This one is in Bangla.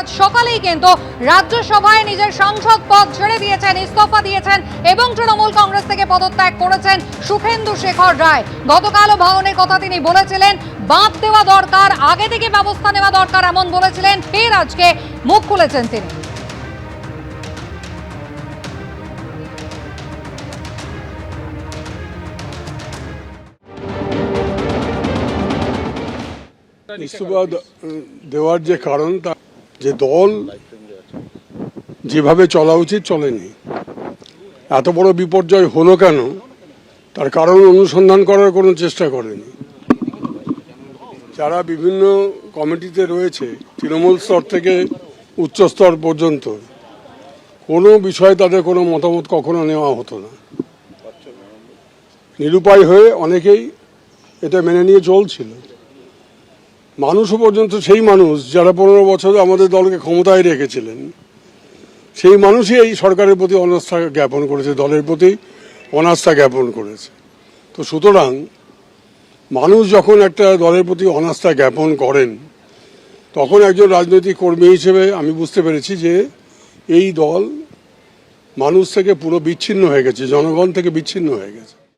আজ সকালেই কিন্তু রাজ্যসভায় নিজের সাংসদ পদ ছেড়ে দিয়েছেন, ইস্তফা দিয়েছেন এবং তৃণমূল কংগ্রেস থেকে পদত্যাগ করেছেন সুখেন্দু শেখর রায়। গতকালও ভাঙনের কথা তিনি বলেছিলেন, বাঁধ দেওয়া দরকার, আগে থেকে ব্যবস্থা নেওয়া দরকার এমন বলেছিলেন। ফের আজকে মুখ খুলেছেন তিনি। ইস্তফা দেওয়ার যে কারণ, তা যে দল যেভাবে চলা উচিত চলেনি, এত বড় বিপর্যয় হলো কেন তার কারণ অনুসন্ধান করার কোনো চেষ্টা করেনি। যারা বিভিন্ন কমিটিতে রয়েছে, তৃণমূল স্তর থেকে উচ্চ স্তর পর্যন্ত, কোনো বিষয়ে তাদের কোনো মতামত কখনো নেওয়া হতো না। নিরুপায় হয়ে অনেকেই এটা মেনে নিয়ে চলছিল। মানুষও পর্যন্ত, সেই মানুষ যারা 15 বছর আমাদের দলকে ক্ষমতায় রেখেছিলেন, সেই মানুষই এই সরকারের প্রতি অনাস্থা জ্ঞাপন করেছে, দলের প্রতি অনাস্থা জ্ঞাপন করেছে। তো সুতরাং মানুষ যখন একটা দলের প্রতি অনাস্থা জ্ঞাপন করেন, তখন একজন রাজনৈতিক কর্মী হিসেবে আমি বুঝতে পেরেছি যে এই দল মানুষ থেকে পুরো বিচ্ছিন্ন হয়ে গেছে, জনগণ থেকে বিচ্ছিন্ন হয়ে গেছে।